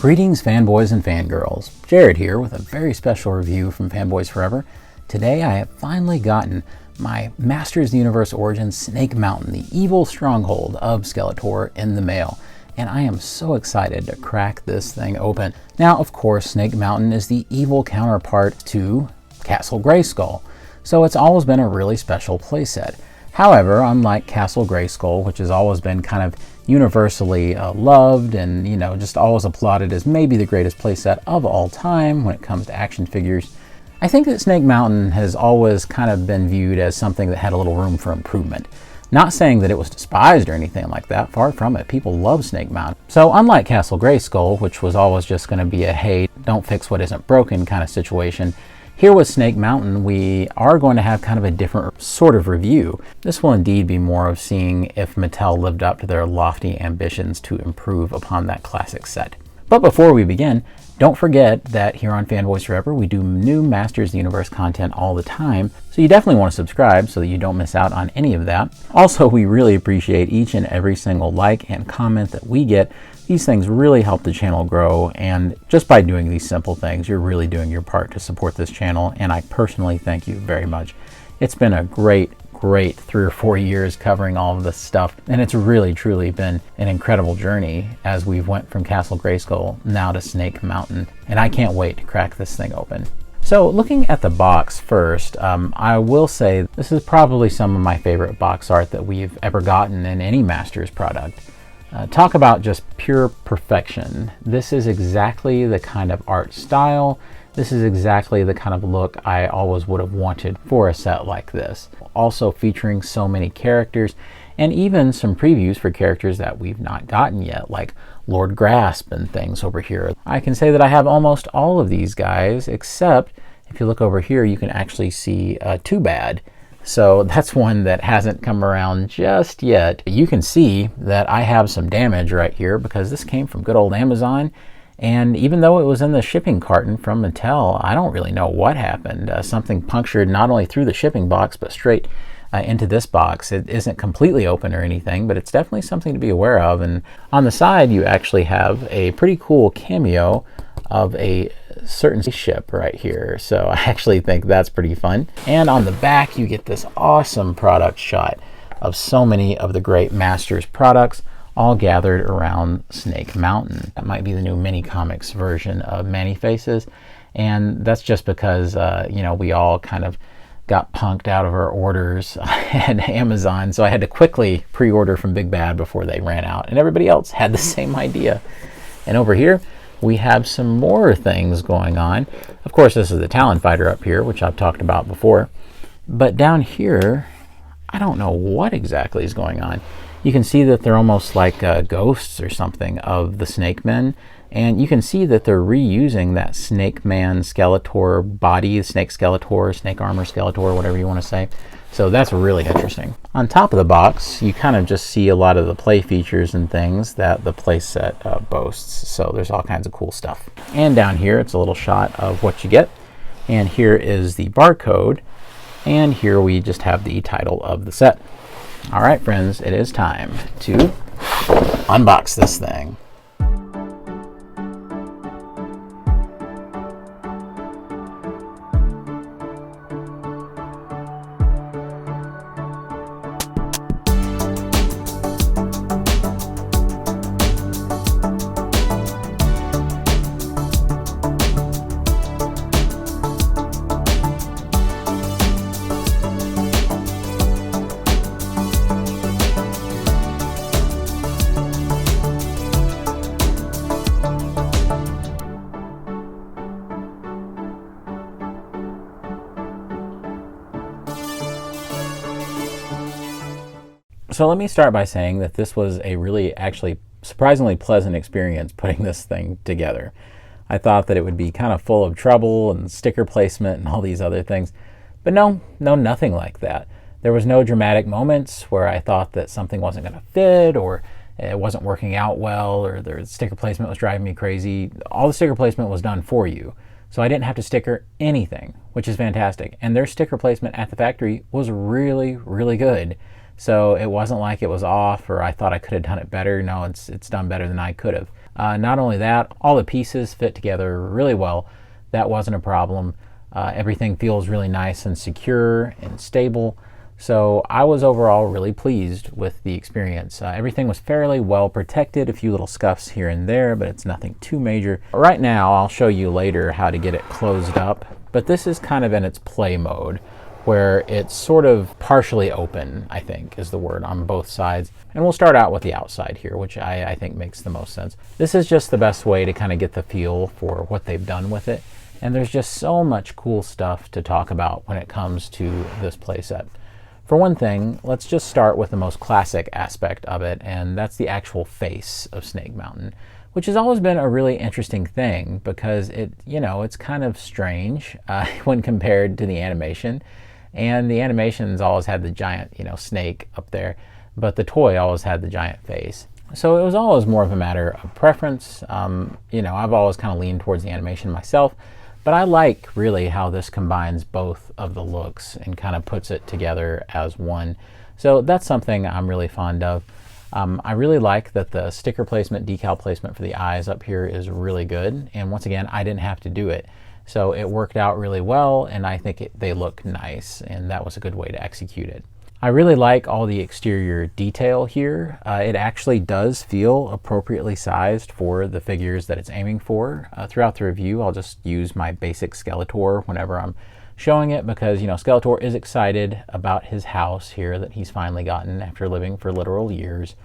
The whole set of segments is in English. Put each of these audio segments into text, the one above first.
Greetings fanboys and fangirls, Jared here with a very special review from Fanboys Forever. Today I have finally gotten my Masters of the Universe Origins Snake Mountain, the evil stronghold of Skeletor, in the mail. And I am so excited to crack this thing open. Now of course Snake Mountain is the evil counterpart to Castle Grayskull, so it's always been a really special playset. However, unlike Castle Grayskull, which has always been kind of universally loved and, just always applauded as maybe the greatest playset of all time when it comes to action figures, I think that Snake Mountain has always kind of been viewed as something that had a little room for improvement. Not saying that it was despised or anything like that, far from it. People love Snake Mountain. So unlike Castle Grayskull, which was always just going to be a hey, don't fix what isn't broken kind of situation, here with Snake Mountain, we are going to have kind of a different sort of review. This will indeed be more of seeing if Mattel lived up to their lofty ambitions to improve upon that classic set. But before we begin, don't forget that here on Fanboys Forever, we do new Masters of the Universe content all the time, so you definitely want to subscribe so that you don't miss out on any of that. Also, we really appreciate each and every single like and comment that we get. These things really help the channel grow, and just by doing these simple things, you're really doing your part to support this channel, and I personally thank you very much. It's been a great 3 or 4 years covering all of this stuff, and it's really truly been an incredible journey as we've went from Castle Grayskull now to Snake Mountain, and I can't wait to crack this thing open. So looking at the box first, I will say this is probably some of my favorite box art that we've ever gotten in any Masters product. Talk about just pure perfection. This is exactly the kind of art style. This is exactly the kind of look I always would have wanted for a set like this. Also featuring so many characters, and even some previews for characters that we've not gotten yet, like Lord Grasp and things over here. I can say that I have almost all of these guys, except if you look over here, you can actually see Too Bad. So that's one that hasn't come around just yet. You can see that I have some damage right here because this came from good old Amazon. And even though it was in the shipping carton from Mattel, I don't really know what happened. Something punctured not only through the shipping box, but straight into this box. It isn't completely open or anything, but it's definitely something to be aware of. And on the side, you actually have a pretty cool cameo of a certain ship right here. So I actually think that's pretty fun. And on the back, you get this awesome product shot of so many of the great Masters products, all gathered around Snake Mountain. That might be the new mini comics version of Manny Faces, and that's just because we all kind of got punked out of our orders at Amazon, so I had to quickly pre-order from Big Bad before they ran out, and everybody else had the same idea. And over here we have some more things going on. Of course, this is the Talon Fighter up here, which I've talked about before, but down here I don't know what exactly is going on. You can see that they're almost like ghosts or something of the Snake Men, and you can see that they're reusing that Snake Man Skeletor body, Snake Skeletor, Snake Armor Skeletor, whatever you want to say. So that's really interesting. On top of the box, you kind of just see a lot of the play features and things that the playset boasts. So there's all kinds of cool stuff. And down here, it's a little shot of what you get. And here is the barcode. And here we just have the title of the set. All right, friends, it is time to unbox this thing. So let me start by saying that this was a really actually surprisingly pleasant experience putting this thing together. I thought that it would be kind of full of trouble and sticker placement and all these other things, but no, nothing like that. There was no dramatic moments where I thought that something wasn't going to fit or it wasn't working out well or the sticker placement was driving me crazy. All the sticker placement was done for you. So I didn't have to sticker anything, which is fantastic. And their sticker placement at the factory was really, really good. So it wasn't like it was off or I thought I could have done it better. No, it's done better than I could have. Not only that, all the pieces fit together really well. That wasn't a problem. Everything feels really nice and secure and stable. So I was overall really pleased with the experience. Everything was fairly well protected, a few little scuffs here and there, but it's nothing too major. Right now, I'll show you later how to get it closed up, but this is kind of in its play mode, where it's sort of partially open, I think is the word, on both sides. And we'll start out with the outside here, which I think makes the most sense. This is just the best way to kind of get the feel for what they've done with it. And there's just so much cool stuff to talk about when it comes to this playset. For one thing, let's just start with the most classic aspect of it, and that's the actual face of Snake Mountain, which has always been a really interesting thing because it's kind of strange when compared to the animation. And the animation's always had the giant, snake up there, but the toy always had the giant face. So it was always more of a matter of preference. I've always kind of leaned towards the animation myself, but I like really how this combines both of the looks and kind of puts it together as one. So that's something I'm really fond of. I really like that the sticker placement, decal placement for the eyes up here is really good. And once again, I didn't have to do it. So it worked out really well, and I think they look nice, and that was a good way to execute it. I really like all the exterior detail here. It actually does feel appropriately sized for the figures that it's aiming for. Throughout the review, I'll just use my basic Skeletor whenever I'm showing it because, Skeletor is excited about his house here that he's finally gotten after living for literal years,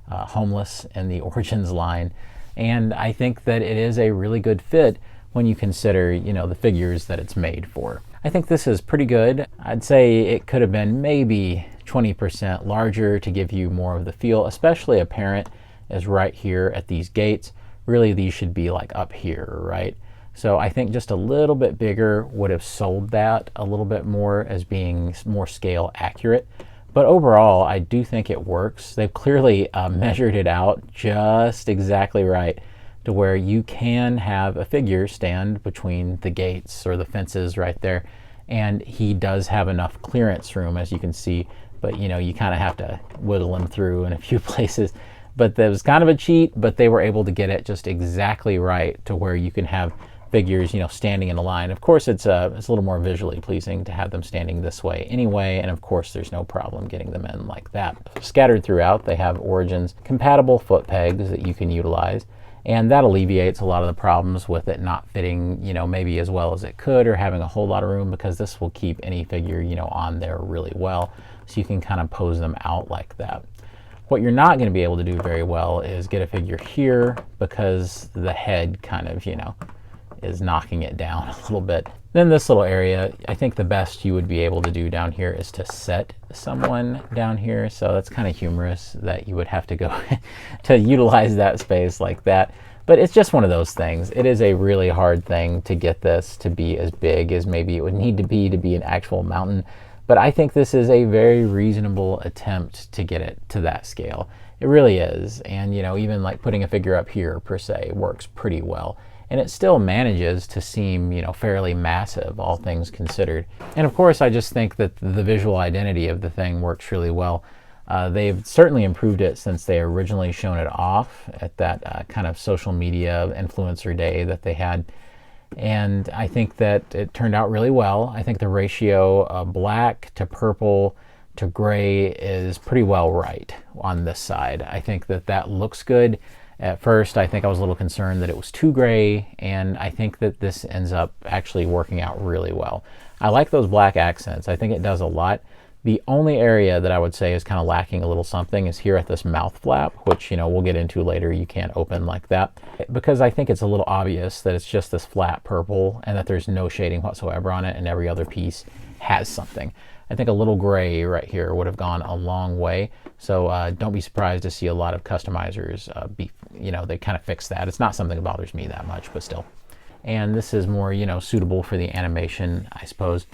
homeless in the Origins line. And I think that it is a really good fit when you consider, the figures that it's made for. I think this is pretty good. I'd say it could have been maybe 20% larger to give you more of the feel, especially apparent is right here at these gates. Really, these should be like up here, right? So I think just a little bit bigger would have sold that a little bit more as being more scale accurate. But overall, I do think it works. They've clearly measured it out just exactly right to where you can have a figure stand between the gates or the fences right there. And he does have enough clearance room, as you can see, but you kind of have to whittle him through in a few places. But that was kind of a cheat, but they were able to get it just exactly right to where you can have figures, standing in a line. Of course, it's a little more visually pleasing to have them standing this way anyway, and of course, there's no problem getting them in like that. Scattered throughout, they have Origins compatible foot pegs that you can utilize. And that alleviates a lot of the problems with it not fitting, maybe as well as it could or having a whole lot of room, because this will keep any figure, on there really well. So you can kind of pose them out like that. What you're not going to be able to do very well is get a figure here because the head kind of, is knocking it down a little bit. Then this little area, I think the best you would be able to do down here is to set someone down here. So that's kind of humorous that you would have to go to utilize that space like that. But it's just one of those things. It is a really hard thing to get this to be as big as maybe it would need to be an actual mountain. But I think this is a very reasonable attempt to get it to that scale. It really is. And, even like putting a figure up here per se works pretty well. And it still manages to seem, fairly massive, all things considered. And of course, I just think that the visual identity of the thing works really well. They've certainly improved it since they originally shown it off at that kind of social media influencer day that they had. And I think that it turned out really well. I think the ratio of black to purple to gray is pretty well right on this side. I think that looks good. At first, I think I was a little concerned that it was too gray, and I think that this ends up actually working out really well. I like those black accents. I think it does a lot. The only area that I would say is kind of lacking a little something is here at this mouth flap, which, we'll get into later. You can't open like that because I think it's a little obvious that it's just this flat purple and that there's no shading whatsoever on it, and every other piece has something. I think a little gray right here would have gone a long way. So don't be surprised to see a lot of customizers they kind of fix that. It's not something that bothers me that much, but still. And this is more, suitable for the animation, I suppose.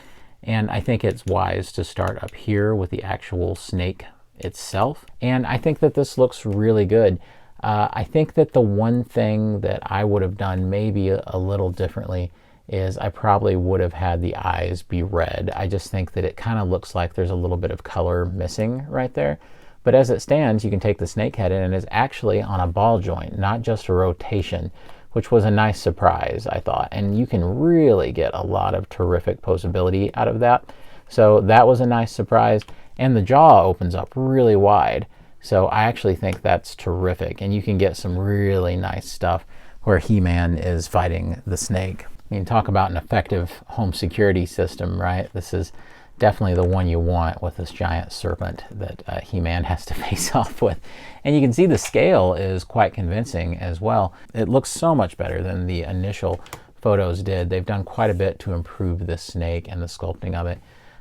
And I think it's wise to start up here with the actual snake itself. And I think that this looks really good. I think that the one thing that I would have done maybe a little differently is I probably would have had the eyes be red. I just think that it kind of looks like there's a little bit of color missing right there. But as it stands, you can take the snake head and it is actually on a ball joint, not just a rotation, which was a nice surprise, I thought. And you can really get a lot of terrific posability out of that. So that was a nice surprise. And the jaw opens up really wide. So I actually think that's terrific. And you can get some really nice stuff where He-Man is fighting the snake. I mean, talk about an effective home security system, right? This is definitely the one you want with this giant serpent that He-Man has to face off with. And you can see the scale is quite convincing as well. It looks so much better than the initial photos did. They've done quite a bit to improve this snake and the sculpting of it.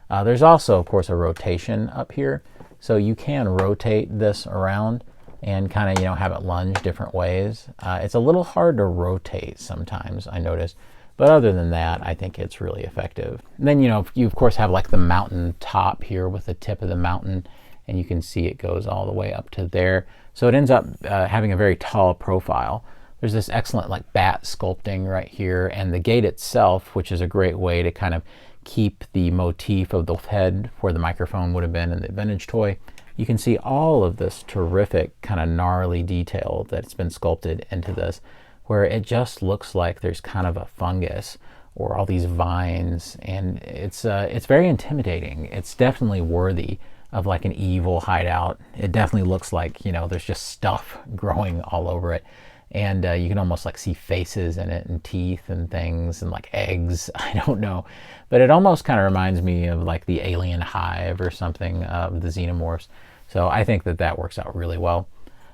There's also, of course, a rotation up here. So you can rotate this around and kind of, have it lunge different ways. It's a little hard to rotate sometimes, I notice. But other than that, I think it's really effective. And then, you of course have like the mountain top here with the tip of the mountain, and you can see it goes all the way up to there. So it ends up having a very tall profile. There's this excellent like bat sculpting right here, and the gate itself, which is a great way to kind of keep the motif of the head where the microphone would have been in the vintage toy. You can see all of this terrific kind of gnarly detail that's been sculpted into this, where it just looks like there's kind of a fungus or all these vines, and it's very intimidating. It's definitely worthy of like an evil hideout. It definitely looks like, there's just stuff growing all over it. And you can almost like see faces in it and teeth and things and like eggs. I don't know. But it almost kind of reminds me of like the alien hive or something of the xenomorphs. So I think that that works out really well.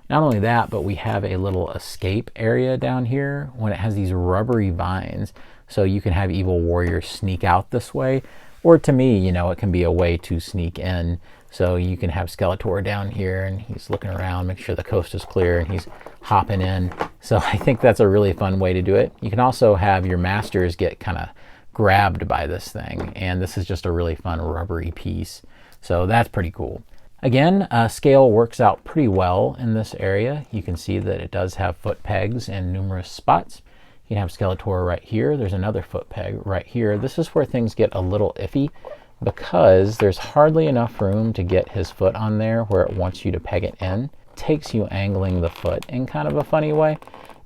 Not only that, but we have a little escape area down here when it has these rubbery vines. So you can have Evil Warrior sneak out this way. Or to me, it can be a way to sneak in. So you can have Skeletor down here and he's looking around, make sure the coast is clear, and he's hopping in. So I think that's a really fun way to do it. You can also have your masters get kind of grabbed by this thing. And this is just a really fun rubbery piece. So that's pretty cool. Again, scale works out pretty well in this area. You can see that it does have foot pegs in numerous spots. You can have Skeletor right here. There's another foot peg right here. This is where things get a little iffy because there's hardly enough room to get his foot on there where it wants you to peg it in. It takes you angling the foot in kind of a funny way,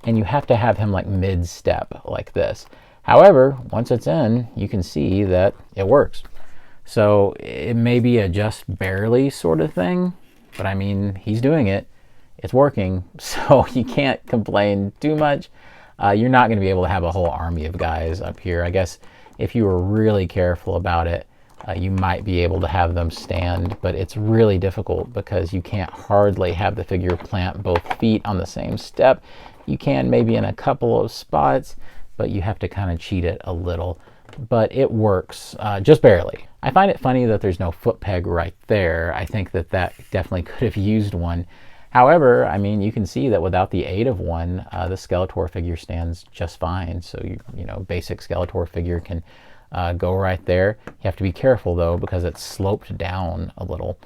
and you have to have him like mid-step like this. However, once it's in, you can see that it works. So it may be a just barely sort of thing, but I mean, he's doing it. It's working, so you can't complain too much. You're not going to be able to have a whole army of guys up here. I guess if you were really careful about it, you might be able to have them stand, but it's really difficult because you can't hardly have the figure plant both feet on the same step. You can maybe in a couple of spots, but you have to kind of cheat it a little. But it works, just barely. I find it funny that there's no foot peg right there. I think that that definitely could have used one. However, I mean, you can see that without the aid of one, the Skeletor figure stands just fine. So, basic Skeletor figure can go right there. You have to be careful, though, because it's sloped down a little.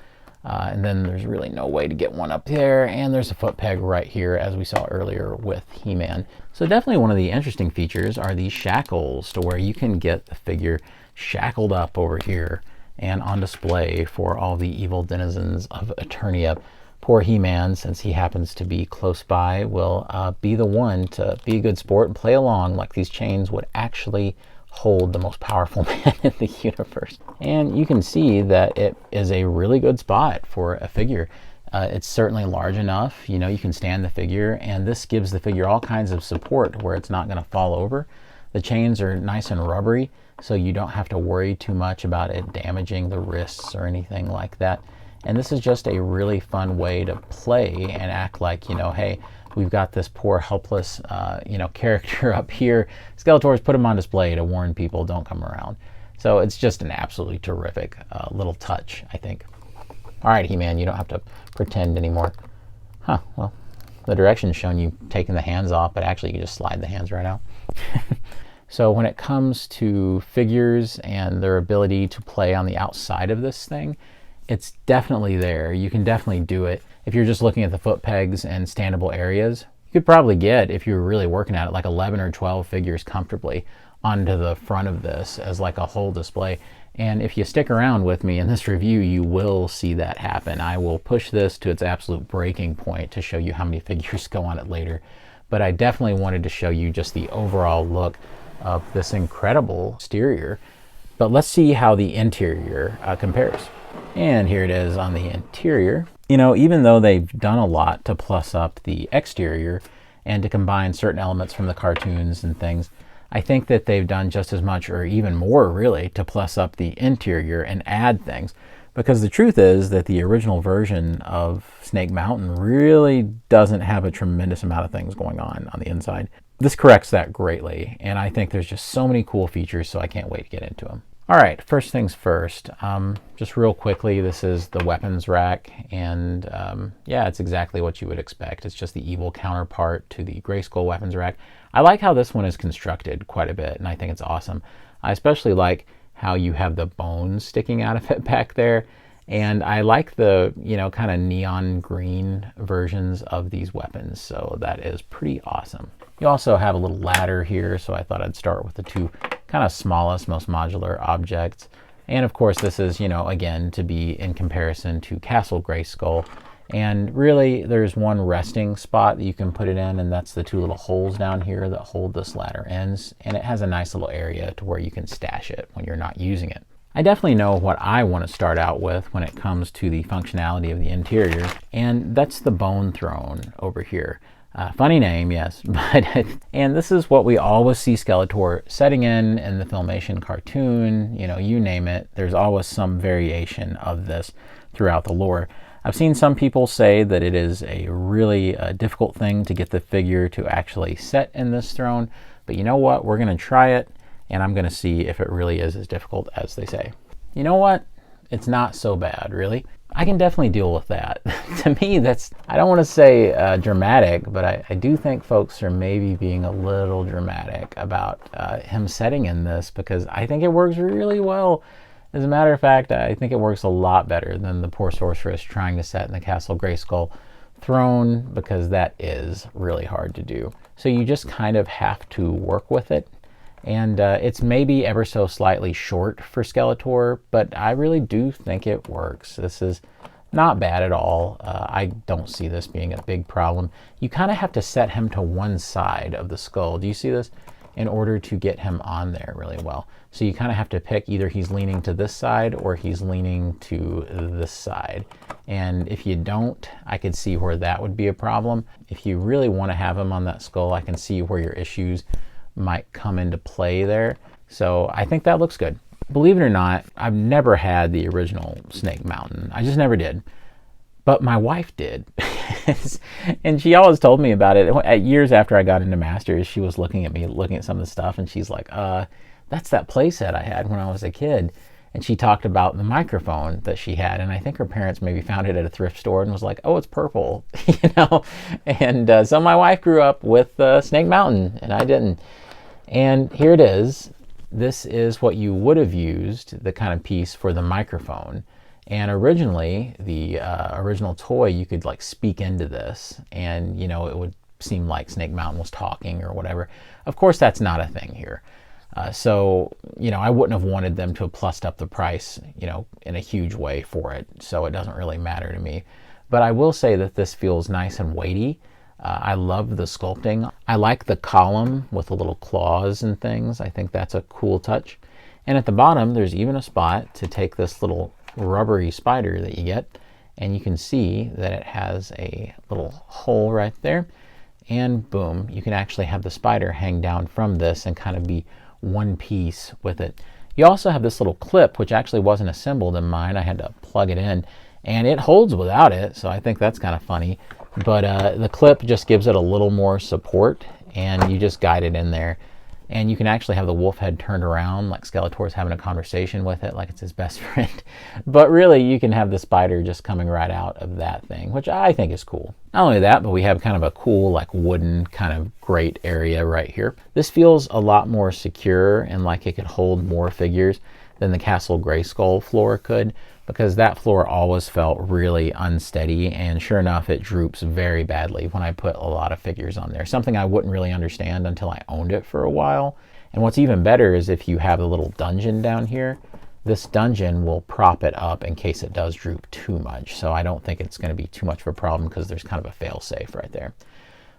And then there's really no way to get one up there. And there's a foot peg right here, as we saw earlier with He-Man. So definitely one of the interesting features are these shackles, to where you can get the figure shackled up over here and on display for all the evil denizens of Eternia. Poor He-Man, since he happens to be close by, will be the one to be a good sport and play along like these chains would actually hold the most powerful man in the universe. And you can see that it is a really good spot for a figure. It's certainly large enough, you can stand the figure, and this gives the figure all kinds of support where it's not going to fall over. The chains are nice and rubbery, so you don't have to worry too much about it damaging the wrists or anything like that. And this is just a really fun way to play and act like, hey, we've got this poor helpless, character up here. Skeletor's put him on display to warn people don't come around. So it's just an absolutely terrific little touch, I think. All right, He-Man, you don't have to pretend anymore. Huh, well, the directions showing you taking the hands off, but actually you can just slide the hands right out. So when it comes to figures and their ability to play on the outside of this thing, it's definitely there. You can definitely do it. If you're just looking at the foot pegs and standable areas, you could probably get, if you were really working at it, like 11 or 12 figures comfortably onto the front of this as like a whole display. And if you stick around with me in this review, you will see that happen. I will push this to its absolute breaking point to show you how many figures go on it later. But I definitely wanted to show you just the overall look of this incredible exterior. But let's see how the interior compares. And here it is on the interior. You know, even though they've done a lot to plus up the exterior and to combine certain elements from the cartoons and things, I think that they've done just as much or even more really to plus up the interior and add things. Because the truth is that the original version of Snake Mountain really doesn't have a tremendous amount of things going on the inside. This corrects that greatly, and I think there's just so many cool features, so I can't wait to get into them. All right, first things first, just real quickly, this is the weapons rack, and yeah, it's exactly what you would expect. It's just the evil counterpart to the Grayskull weapons rack. I like how this one is constructed quite a bit, and I think it's awesome. I especially like how you have the bones sticking out of it back there, and I like the, you know, kind of neon green versions of these weapons, so that is pretty awesome. You also have a little ladder here, so I thought I'd start with the two kind of smallest, most modular objects. And of course, this is, you know, again, to be in comparison to Castle Grayskull. And really, there's one resting spot that you can put it in, and that's the two little holes down here that hold this ladder ends. And it has a nice little area to where you can stash it when you're not using it. I definitely know what I want to start out with when it comes to the functionality of the interior, and that's the Bone Throne over here. Funny name, yes, but and this is what we always see Skeletor setting in the Filmation cartoon, you know, you name it. There's always some variation of this throughout the lore. I've seen some people say that it is a really difficult thing to get the figure to actually set in this throne, but you know what? We're going to try it, and I'm going to see if it really is as difficult as they say. You know what? It's not so bad, really. I can definitely deal with that. To me, that's, I don't want to say dramatic, but I do think folks are maybe being a little dramatic about him setting in this, because I think it works really well. As a matter of fact, I think it works a lot better than the poor sorceress trying to set in the Castle Grayskull throne, because that is really hard to do. So you just kind of have to work with it. And it's maybe ever so slightly short for Skeletor, but I really do think it works. This is not bad at all. I don't see this being a big problem. You kind of have to set him to one side of the skull. Do you see this? In order to get him on there really well. So you kind of have to pick either he's leaning to this side or he's leaning to this side. And if you don't, I could see where that would be a problem. If you really want to have him on that skull, I can see where your issues might come into play there. So I think that looks good. Believe it or not, I've never had the original Snake Mountain. I just never did. But my wife did. And she always told me about it. Years after I got into Masters, she was looking at some of the stuff, and she's like, that's that playset I had when I was a kid. And she talked about the microphone that she had, and I think her parents maybe found it at a thrift store and was like, oh, it's purple, you know? And so my wife grew up with Snake Mountain, and I didn't. And here it is. This is what you would have used, the kind of piece for the microphone. And originally, the original toy, you could like speak into this, and you know, it would seem like Snake Mountain was talking or whatever. Of course, that's not a thing here. So, you know, I wouldn't have wanted them to have plussed up the price, you know, in a huge way for it. So it doesn't really matter to me. But I will say that this feels nice and weighty. I love the sculpting. I like the column with the little claws and things. I think that's a cool touch. And at the bottom, there's even a spot to take this little rubbery spider that you get. And you can see that it has a little hole right there. And boom, you can actually have the spider hang down from this and kind of be one piece with it. You also have this little clip, which actually wasn't assembled in mine. I had to plug it in, and it holds without it, so I think that's kind of funny. But the clip just gives it a little more support, and you just guide it in there. And you can actually have the wolf head turned around like Skeletor's having a conversation with it, like it's his best friend. But really, you can have the spider just coming right out of that thing, which I think is cool. Not only that, but we have kind of a cool, like wooden kind of grate area right here. This feels a lot more secure and like it could hold more figures than the Castle Grayskull floor could, because that floor always felt really unsteady, and sure enough, it droops very badly when I put a lot of figures on there. Something I wouldn't really understand until I owned it for a while, And what's even better is if you have a little dungeon down here, this dungeon will prop it up in case it does droop too much. So I don't think it's going to be too much of a problem because there's kind of a fail-safe right there.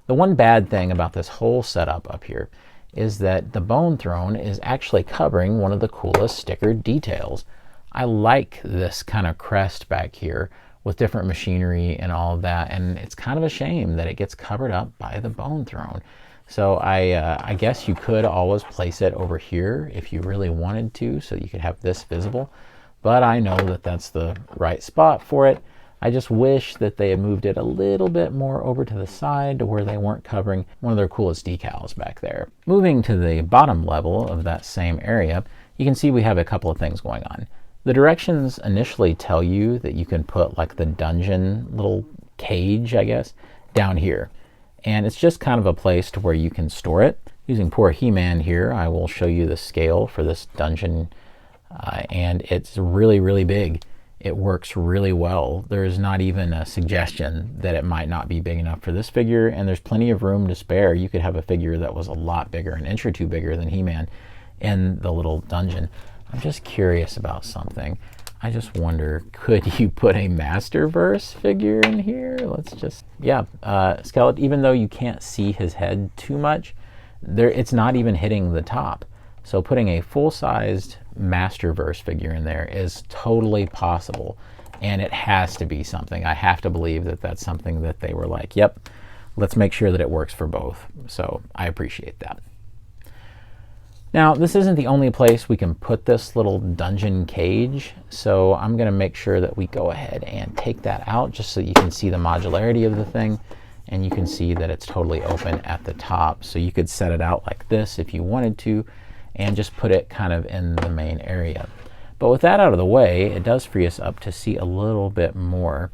The one bad thing about this whole setup up here is that the bone throne is actually covering one of the coolest sticker details. I like this kind of crest back here with different machinery and all of that, and it's kind of a shame that it gets covered up by the bone throne. So I guess you could always place it over here if you really wanted to, so you could have this visible, but I know that that's the right spot for it. I just wish that they had moved it a little bit more over to the side to where they weren't covering one of their coolest decals back there. Moving to the bottom level of that same area, you can see we have a couple of things going on. The directions initially tell you that you can put like the dungeon little cage, I guess, down here. And it's just kind of a place to where you can store it. Using poor He-Man here, I will show you the scale for this dungeon, and it's really, really big. It works really well. There's not even a suggestion that it might not be big enough for this figure, and there's plenty of room to spare. You could have a figure that was a lot bigger, an inch or two bigger than He-Man in the little dungeon. I'm just curious about something. I just wonder, could you put a Masterverse figure in here? Let's just, yeah, Skeleton, even though you can't see his head too much, it's not even hitting the top. So putting a full-sized Masterverse figure in there is totally possible, and it has to be something. I have to believe that that's something that they were like, yep, let's make sure that it works for both. So I appreciate that. Now, this isn't the only place we can put this little dungeon cage, so I'm going to make sure that we go ahead and take that out just so you can see the modularity of the thing, and you can see that it's totally open at the top. So you could set it out like this if you wanted to, and just put it kind of in the main area. But with that out of the way, it does free us up to see a little bit more.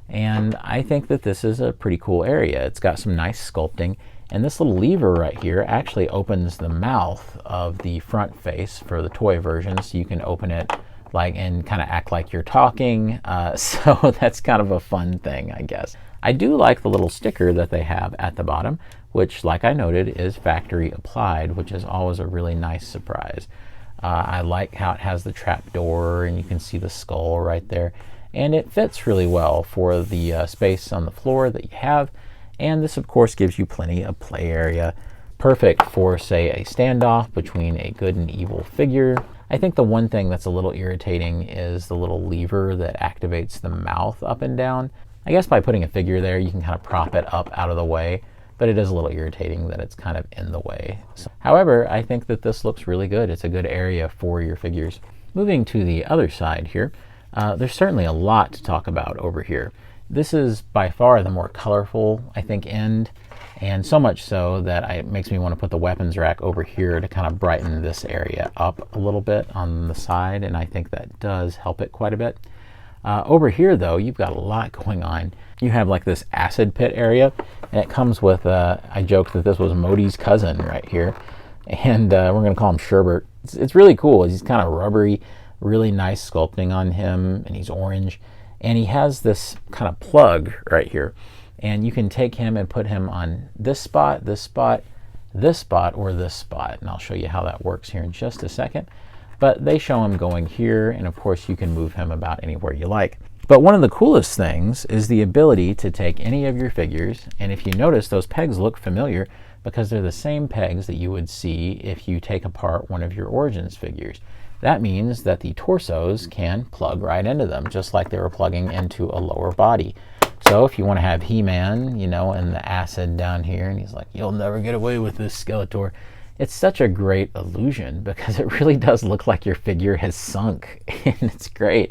And I think that this is a pretty cool area. It's got some nice sculpting. And this little lever right here actually opens the mouth of the front face for the toy version, so you can open it like and kind of act like you're talking. So that's kind of a fun thing, I guess. I do like the little sticker that they have at the bottom, which, like I noted, is factory applied, which is always a really nice surprise. I like how it has the trap door, and you can see the skull right there. And it fits really well for the space on the floor that you have. And this, of course, gives you plenty of play area. Perfect for, say, a standoff between a good and evil figure. I think the one thing that's a little irritating is the little lever that activates the mouth up and down. I guess by putting a figure there, you can kind of prop it up out of the way, but it is a little irritating that it's kind of in the way. So, however, I think that this looks really good. It's a good area for your figures. Moving to the other side here, there's certainly a lot to talk about over here. This is by far the more colorful, I think, end, and so much so that it makes me want to put the weapons rack over here to kind of brighten this area up a little bit on the side, and I think that does help it quite a bit. Over here, though, you've got a lot going on. You have like this acid pit area, and it comes with, I joked that this was Motu's cousin right here, and we're going to call him Sherbert. It's really cool. He's kind of rubbery, really nice sculpting on him, and he's orange. And he has this kind of plug right here. And you can take him and put him on this spot, this spot, this spot, or this spot. And I'll show you how that works here in just a second. But they show him going here, and of course you can move him about anywhere you like. But one of the coolest things is the ability to take any of your figures, and if you notice, those pegs look familiar because they're the same pegs that you would see if you take apart one of your Origins figures. That means that the torsos can plug right into them, just like they were plugging into a lower body. So if you want to have He-Man, you know, and the acid down here, and he's like, you'll never get away with this, Skeletor. It's such a great illusion because it really does look like your figure has sunk, and it's great.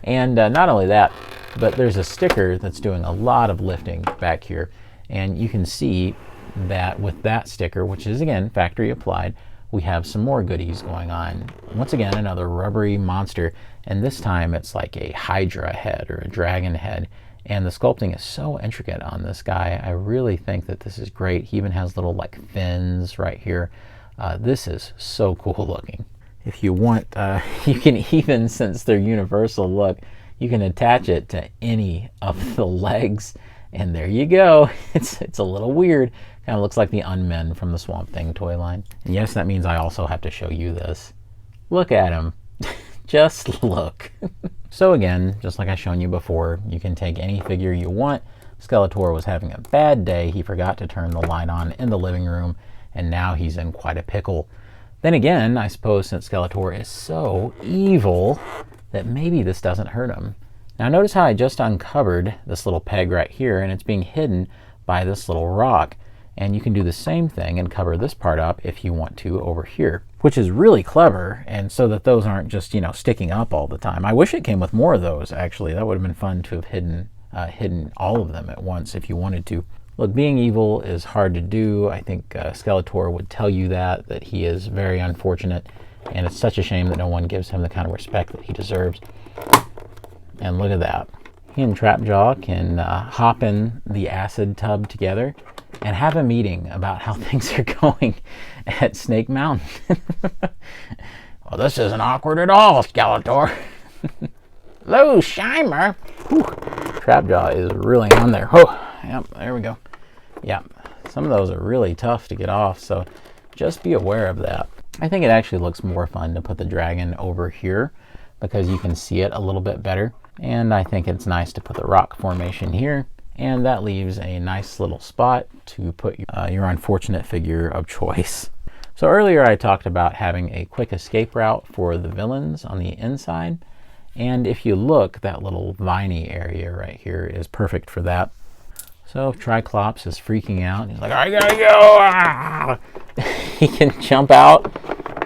And not only that, but there's a sticker that's doing a lot of lifting back here, and you can see that with that sticker, which is again factory applied, we have some more goodies going on. Once again, another rubbery monster, and this time it's like a Hydra head or a dragon head, and the sculpting is so intricate on this guy. I really think that this is great. He even has little like fins right here. This is so cool looking. If you want, you can even, since they're universal look, you can attach it to any of the legs And there you go. It's a little weird. Kind of looks like the Unmen from the Swamp Thing toy line. And yes, that means I also have to show you this. Look at him. Just look. So again, just like I've shown you before, you can take any figure you want. Skeletor was having a bad day. He forgot to turn the light on in the living room, and now he's in quite a pickle. Then again, I suppose since Skeletor is so evil, that maybe this doesn't hurt him. Now notice how I just uncovered this little peg right here, and it's being hidden by this little rock. And you can do the same thing and cover this part up if you want to over here, which is really clever, and so that those aren't just, sticking up all the time. I wish it came with more of those, actually. That would have been fun to have hidden all of them at once if you wanted to. Look, being evil is hard to do. I think Skeletor would tell you that he is very unfortunate, and it's such a shame that no one gives him the kind of respect that he deserves. And look at that. He and Trapjaw can hop in the acid tub together and have a meeting about how things are going at Snake Mountain. Well, this isn't awkward at all, Skeletor. Hello, Shimer. Whew. Trapjaw is really on there. Oh, yep, there we go. Yep, some of those are really tough to get off, so just be aware of that. I think it actually looks more fun to put the dragon over here because you can see it a little bit better. And I think it's nice to put the rock formation here. And that leaves a nice little spot to put your unfortunate figure of choice. So earlier I talked about having a quick escape route for the villains on the inside. And if you look, that little viney area right here is perfect for that. So if Triclops is freaking out, he's like, I gotta go! Ah! He can jump out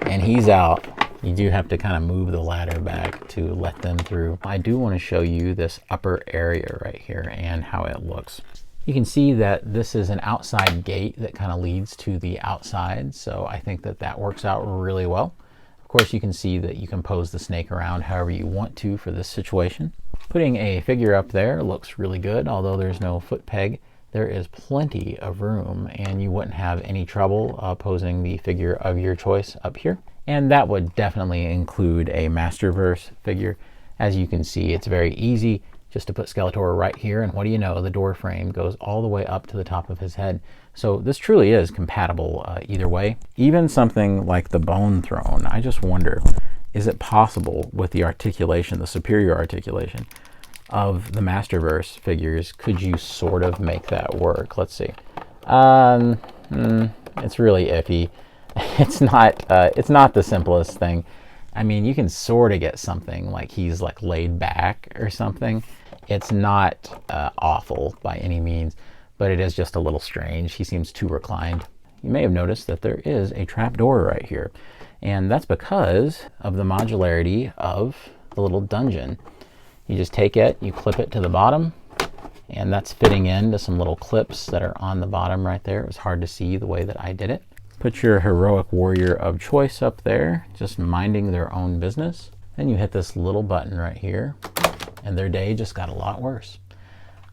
and he's out. You do have to kind of move the ladder back to let them through. I do want to show you this upper area right here and how it looks. You can see that this is an outside gate that kind of leads to the outside, so I think that works out really well. Of course, you can see that you can pose the snake around however you want to for this situation. Putting a figure up there looks really good, although there's no foot peg. There is plenty of room, and you wouldn't have any trouble posing the figure of your choice up here. And that would definitely include a Masterverse figure. As you can see, it's very easy just to put Skeletor right here, and what do you know, the door frame goes all the way up to the top of his head. So this truly is compatible either way. Even something like the Bone Throne, I just wonder, is it possible with the articulation, the superior articulation of the Masterverse figures, could you sort of make that work? Let's see. It's really iffy. It's not the simplest thing. I mean, you can sort of get something like he's like laid back or something. It's not awful by any means, but it is just a little strange. He seems too reclined. You may have noticed that there is a trapdoor right here, and that's because of the modularity of the little dungeon. You just take it, you clip it to the bottom, and that's fitting into some little clips that are on the bottom right there. It was hard to see the way that I did it. Put your heroic warrior of choice up there, just minding their own business. Then you hit this little button right here, and their day just got a lot worse.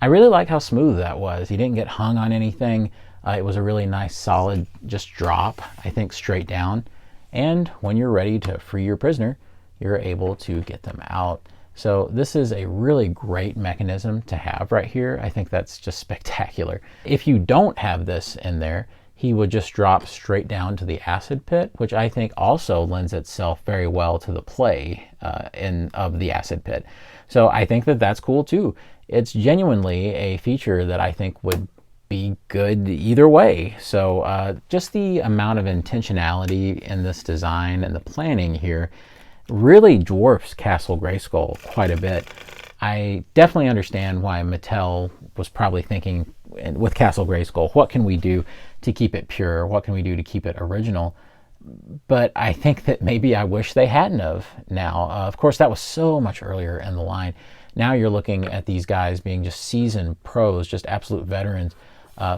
I really like how smooth that was. He didn't get hung on anything. It was a really nice, solid, just drop, I think, straight down. And when you're ready to free your prisoner, you're able to get them out. So this is a really great mechanism to have right here. I think that's just spectacular. If you don't have this in there, he would just drop straight down to the acid pit, which I think also lends itself very well to the play of the acid pit. So I think that that's cool too. It's genuinely a feature that I think would be good either way. So just the amount of intentionality in this design and the planning here really dwarfs Castle Grayskull quite a bit. I definitely understand why Mattel was probably thinking with Castle Grayskull, what can we do to keep it pure? What can we do to keep it original? But I think that maybe I wish they hadn't have now. Of course, that was so much earlier in the line. Now you're looking at these guys being just seasoned pros, just absolute veterans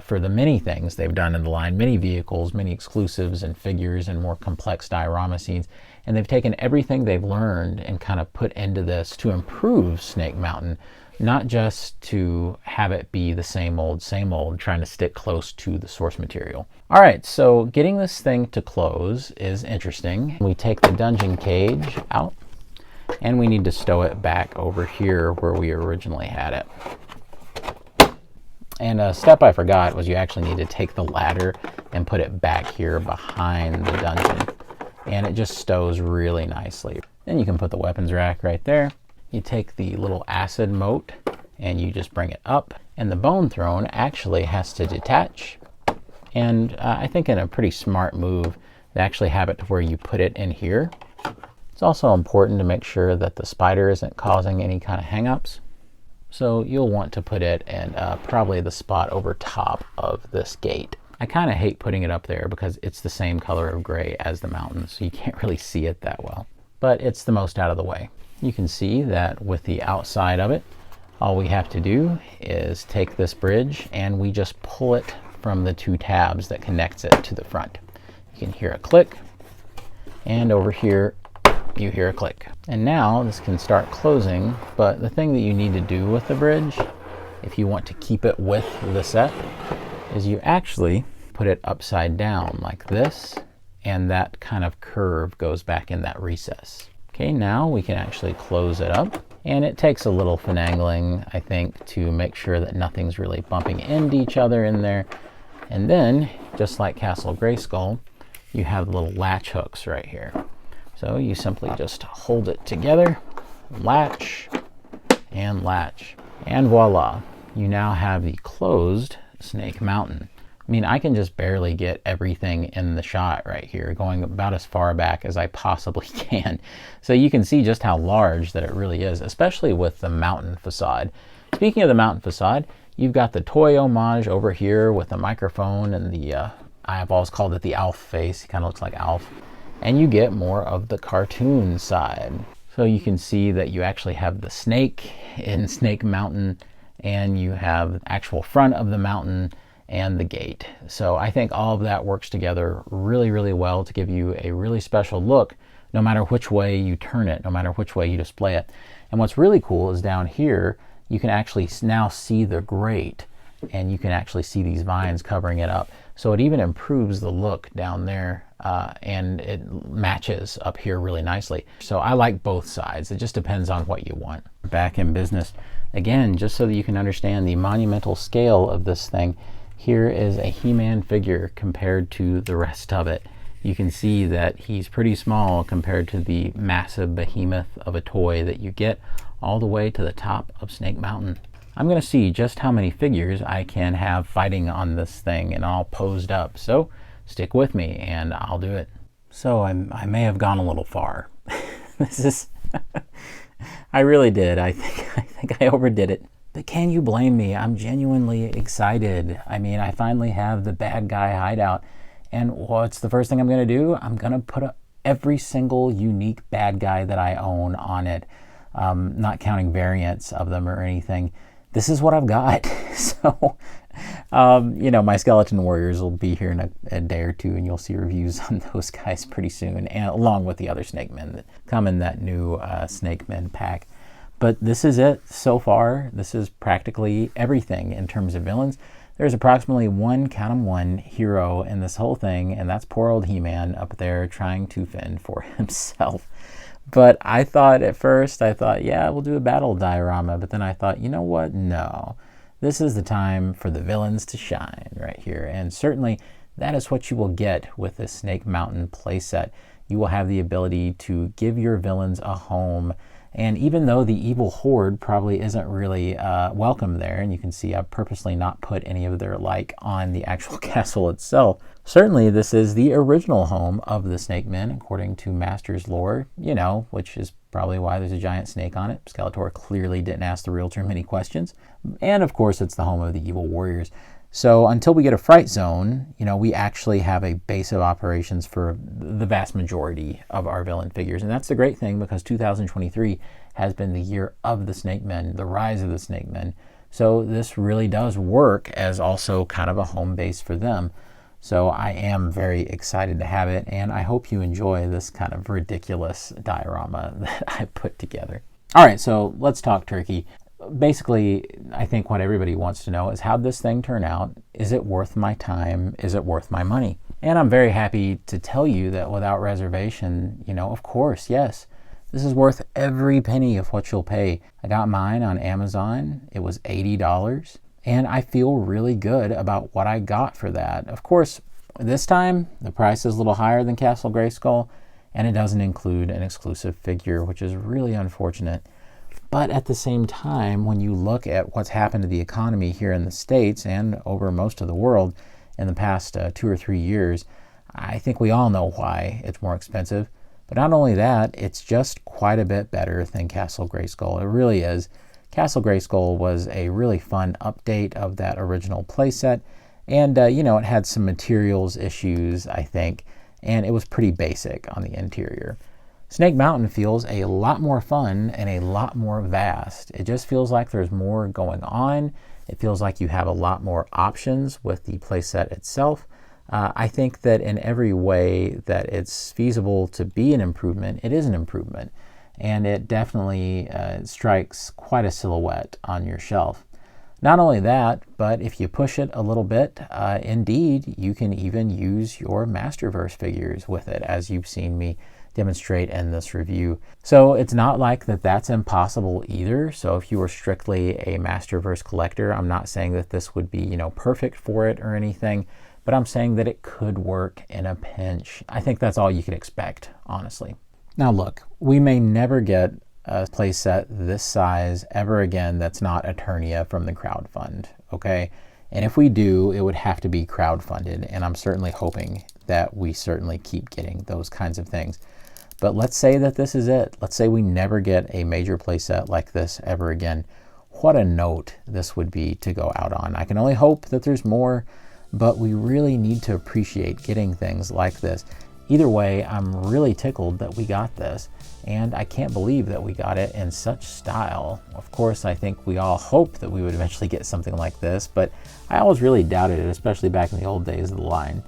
for the many things they've done in the line, many vehicles, many exclusives and figures and more complex diorama scenes. And they've taken everything they've learned and kind of put into this to improve Snake Mountain, not just to have it be the same old, trying to stick close to the source material. All right, so getting this thing to close is interesting. We take the dungeon cage out, and we need to stow it back over here where we originally had it. And a step I forgot was you actually need to take the ladder and put it back here behind the dungeon. And it just stows really nicely. Then you can put the weapons rack right there. You take the little acid moat and you just bring it up. And the bone throne actually has to detach. And I think in a pretty smart move, they actually have it to where you put it in here. It's also important to make sure that the spider isn't causing any kind of hang-ups. So you'll want to put it in probably the spot over top of this gate. I kind of hate putting it up there because it's the same color of gray as the mountain, so you can't really see it that well. But it's the most out of the way. You can see that with the outside of it, all we have to do is take this bridge and we just pull it from the two tabs that connects it to the front. You can hear a click, and over here you hear a click. And now this can start closing, but the thing that you need to do with the bridge, if you want to keep it with the set, is you actually put it upside down like this, and that kind of curve goes back in that recess. Okay, now we can actually close it up, and it takes a little finagling, I think, to make sure that nothing's really bumping into each other in there. And then, just like Castle Grayskull, you have little latch hooks right here. So you simply just hold it together, latch, and latch. And voila, you now have the closed Snake Mountain. I mean, I can just barely get everything in the shot right here, going about as far back as I possibly can. So you can see just how large that it really is, especially with the mountain facade. Speaking of the mountain facade, you've got the toy homage over here with the microphone and the, I've always called it the Alf face. He kind of looks like Alf. And you get more of the cartoon side. So you can see that you actually have the snake in Snake Mountain, and you have the actual front of the mountain and the gate. So I think all of that works together really, really well to give you a really special look, no matter which way you turn it, no matter which way you display it. And what's really cool is down here, you can actually now see the grate, and you can actually see these vines covering it up. So it even improves the look down there, and it matches up here really nicely. So I like both sides. It just depends on what you want. Back in business. Again, just so that you can understand the monumental scale of this thing, here is a He-Man figure compared to the rest of it. You can see that he's pretty small compared to the massive behemoth of a toy that you get all the way to the top of Snake Mountain. I'm going to see just how many figures I can have fighting on this thing and all posed up. So stick with me and I'll do it. So I may have gone a little far. This is, I really did. I think I overdid it. But can you blame me? I'm genuinely excited. I mean, I finally have the bad guy hideout. And what's the first thing I'm going to do? I'm going to put every single unique bad guy that I own on it, not counting variants of them or anything. This is what I've got. So, you know, my Skeleton Warriors will be here in a day or two, and you'll see reviews on those guys pretty soon, and along with the other Snake Men that come in that new Snake Men pack. But this is it so far. This is practically everything in terms of villains. There's approximately one, count 'em one, hero in this whole thing, and that's poor old He-Man up there trying to fend for himself. But I thought at first, yeah, we'll do a battle diorama. But then I thought, you know what? No. This is the time for the villains to shine right here. And certainly that is what you will get with this Snake Mountain playset. You will have the ability to give your villains a home. And even though the evil horde probably isn't really welcome there, and you can see I've purposely not put any of their like on the actual castle itself, certainly this is the original home of the Snake Men, according to Masters lore, you know, which is probably why there's a giant snake on it. Skeletor clearly didn't ask the realtor many questions. And of course, it's the home of the evil warriors. So until we get a Fright Zone, you know, we actually have a base of operations for the vast majority of our villain figures. And that's the great thing, because 2023 has been the year of the Snake Men, the rise of the Snake Men. So this really does work as also kind of a home base for them. So I am very excited to have it, and I hope you enjoy this kind of ridiculous diorama that I put together. All right, so let's talk turkey. Basically, I think what everybody wants to know is, how'd this thing turn out? Is it worth my time? Is it worth my money? And I'm very happy to tell you that without reservation, you know, of course, yes, this is worth every penny of what you'll pay. I got mine on Amazon. It was $80. and I feel really good about what I got for that. Of course, this time the price is a little higher than Castle Grayskull, and it doesn't include an exclusive figure, which is really unfortunate. But at the same time, when you look at what's happened to the economy here in the States and over most of the world in the past 2 or 3 years, I think we all know why it's more expensive. But not only that, it's just quite a bit better than Castle Grayskull. It really is. Castle Grayskull was a really fun update of that original playset. And, it had some materials issues, I think, and it was pretty basic on the interior. Snake Mountain feels a lot more fun and a lot more vast. It just feels like there's more going on. It feels like you have a lot more options with the playset itself. I think that in every way that it's feasible to be an improvement, it is an improvement. And it definitely strikes quite a silhouette on your shelf. Not only that, but if you push it a little bit, indeed, you can even use your Masterverse figures with it, as you've seen me demonstrate in this review. So it's not like that's impossible either. So if you were strictly a Masterverse collector, I'm not saying that this would be, perfect for it or anything, but I'm saying that it could work in a pinch. I think that's all you can expect, honestly. Now look, we may never get a playset this size ever again that's not Eternia from the crowd fund, okay? And if we do, it would have to be crowdfunded, and I'm certainly hoping that we certainly keep getting those kinds of things. But let's say that this is it. Let's say we never get a major playset like this ever again. What a note this would be to go out on. I can only hope that there's more, but we really need to appreciate getting things like this. Either way, I'm really tickled that we got this, and I can't believe that we got it in such style. Of course, I think we all hoped that we would eventually get something like this, but I always really doubted it, especially back in the old days of the line.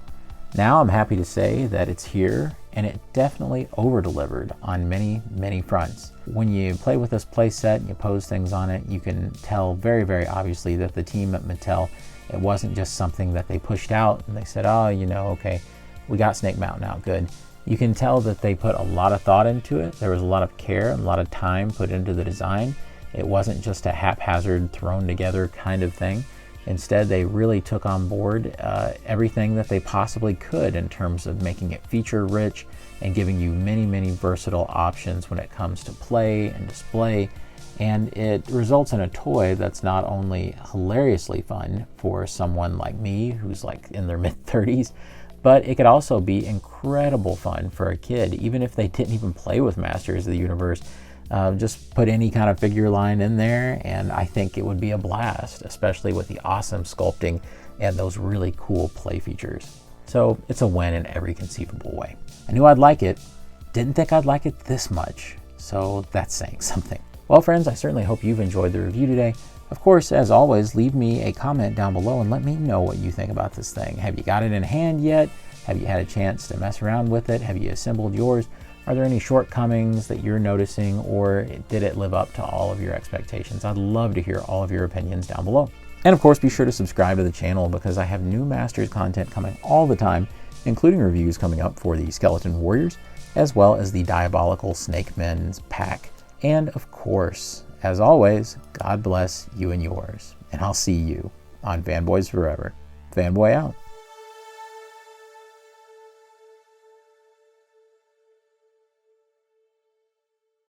Now I'm happy to say that it's here, and it definitely over-delivered on many, many fronts. When you play with this playset and you pose things on it, you can tell very, very obviously that the team at Mattel, it wasn't just something that they pushed out and they said, oh, okay, we got Snake Mountain out, good. You can tell that they put a lot of thought into it. There was a lot of care and a lot of time put into the design. It wasn't just a haphazard thrown together kind of thing. Instead, they really took on board everything that they possibly could in terms of making it feature rich and giving you many, many versatile options when it comes to play and display. And it results in a toy that's not only hilariously fun for someone like me who's like in their mid-30s, but it could also be incredible fun for a kid, even if they didn't even play with Masters of the Universe. Just put any kind of figure line in there, and I think it would be a blast, especially with the awesome sculpting and those really cool play features. So it's a win in every conceivable way. I knew I'd like it, didn't think I'd like it this much, so that's saying something. Well, friends, I certainly hope you've enjoyed the review today. Of course, as always, leave me a comment down below and let me know what you think about this thing. Have you got it in hand yet? Have you had a chance to mess around with it? Have you assembled yours? Are there any shortcomings that you're noticing, or did it live up to all of your expectations? I'd love to hear all of your opinions down below. And of course, be sure to subscribe to the channel because I have new Masters content coming all the time, including reviews coming up for the Skeleton Warriors, as well as the Diabolical Snake Men's pack. And of course, as always, God bless you and yours. And I'll see you on Fanboys Forever. Fanboy out.